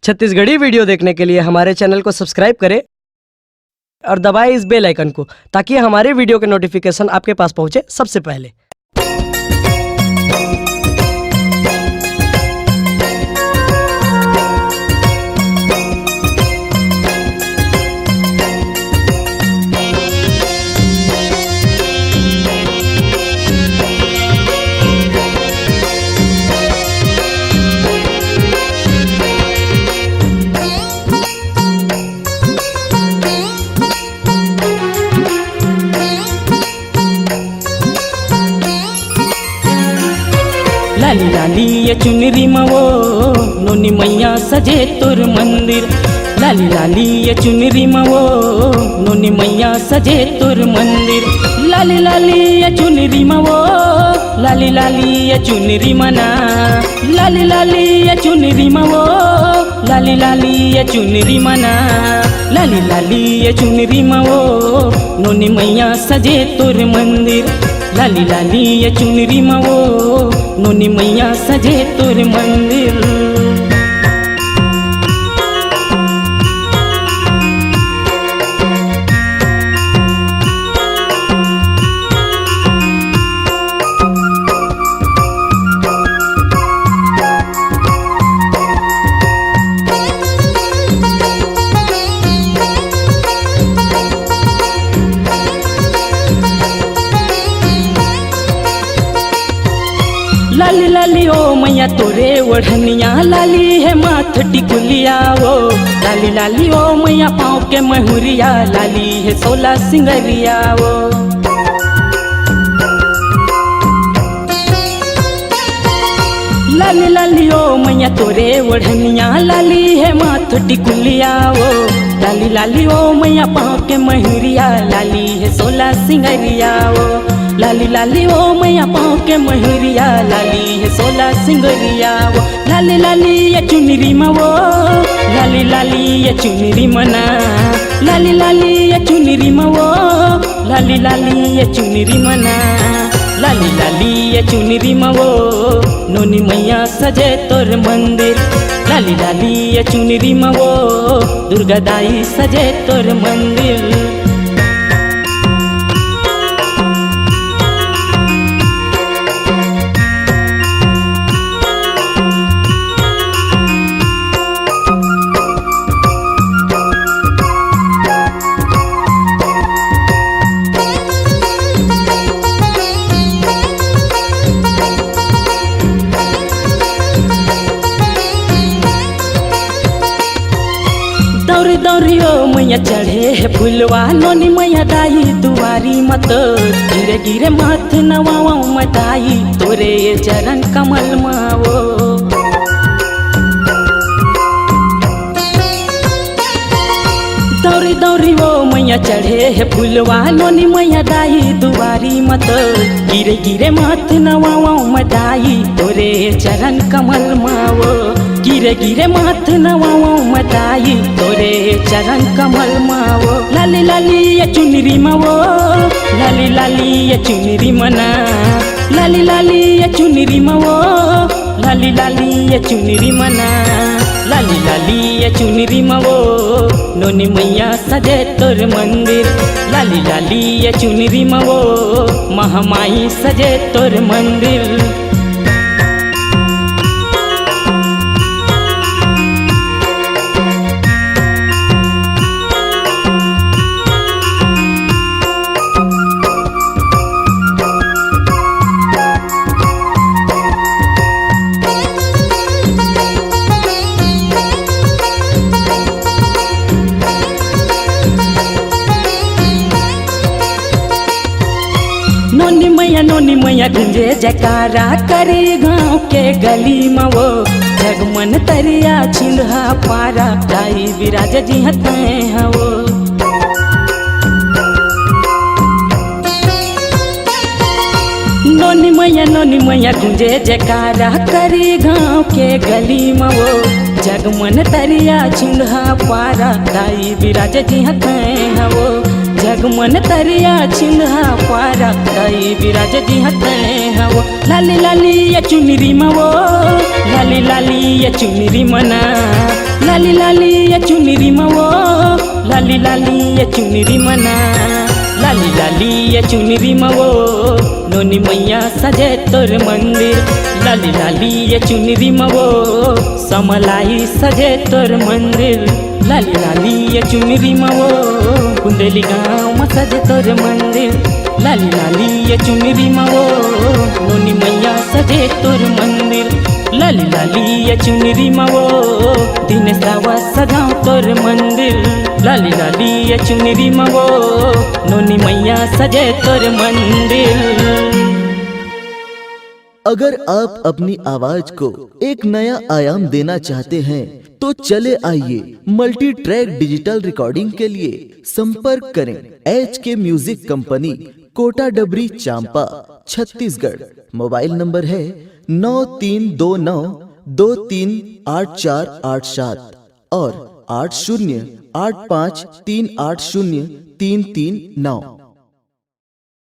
Chhattisgarhi video देखने के लिए हमारे चैनल को सब्सक्राइब करें और दबाएं इस बेल आइकन को, ताकि हमारे वीडियो के नोटिफिकेशन आपके पास पहुंचे सबसे पहले। लाली लाली ये चुनरी मवो नोनी मैया सजे तोर मंदिर। लाली लाली ये चुनरी मवो नोनी मैया सजे तोर मंदिर। लाली लाली ये चुनरी मवो लाली लाली ये चुनरी मना। लाली लाली ये चुनरी मवो लाली लाली ये चुनरी मना। लाली लाली ये चुनरी मवो नोनी मैया सजे तोर मंदिर। लाली लाली ये चुनरी मवो नोनी मैया सजे तोर मंदिर। लाली लाली ओ मैया तोरे ओढ़निया लाली है माथ टिकुलिया वो। लाली लाली ओ मैया पाँव के महुरिया लाली है 16 सिंगरिया वो। लाली लाली ओ मैया तोरे ओढ़निया लाली है माथ टिकुलिया वो। लाली लाली ओ मैया पाँव के महुरिया लाली है 16 सिंगरिया वो। लाली लाली ओ मैया पाँव के महुरिया लाली है 16 सिंगरिया वो। लाली लाली ये चुनरी मवो लाली लाली ये चुनरी मना। लाली लाली ये चुनरी मवो लाली लाली ये चुनरी मना। लाली लाली ये चुनरी मवो नोनी मैया सजे तोर मंदिर। लाली लाली ये चुनरी मवो दुर्गा दाई सजे तोर मंदिर। दौरी दौरी ओ मैया चढ़े है फुलवा नोनी मैया दाई दुआरी मत। गिरे गिरे माथ नवाओ मताई तोरे चरण कमल मावो। दौरी दौरी ओ मैया चढ़े है फुलवा नोनी मैया दाई दुआरी मत। गिरे गिरे माथ नवाओ मताई तोरे चरण कमल मावो। गिरे गिरे माथ नवाओ मताई तोरे चरण कमल मावो। लाली लाली ये चुनरी मवो लाली लाली ये चुनरी मना। लाली लाली ये चुनरी मवो लाली लाली ये चुनरी मना। लाली लाली ये चुनरी मवो नोनी मैया सजे तोर मंदिर। लाली लाली ये चुनरी मवो महामाई सजे तोर मंदिर। नोनी मैया गुंजे जयकारा करे गाँव के गली मवो। जगमन तरिया छिंदहा पारा दाई विराज जी हते हवो। नोनी मैया गुंजे जयकारा करे गाँव के गली मवो। जगमन तरिया छिंदहा पारा दाई विराज जी हते हवो। जगमन तरिया छिंदहा पारा ताई विराज जी हते हवो लाली लाली ये चुनरी मवो लाली लाली ये चुनरी मना लाली लाली ये चुनरी मवो लाली लाली ये चुनरी मना लाली लाली ये चुनरी मवो नोनी मैया सजे तोर मंदिर लाली लाली ये चुनरी मवो समलाई सजे तोर मंदिर लाली लाली ये चुनरी मवो कुंडली गाँव में सजे तोर मंदिर लाली लाली ये चुनरी मवो नोनी मैया सजे तोर मंदिर लाली लाली ये चुनरी मवो दिन सावा सजाओ तोर मंदिर लाली लाली ये चुनरी मवो नोनी मैया सजे तोर मंदिर। अगर आप अपनी आवाज को एक नया आयाम देना चाहते हैं तो चले आइए मल्टी ट्रैक डिजिटल रिकॉर्डिंग के लिए संपर्क करें HK म्यूजिक कंपनी कोटा डबरी चांपा छत्तीसगढ़। मोबाइल नंबर है 9329238487 और 8085380339।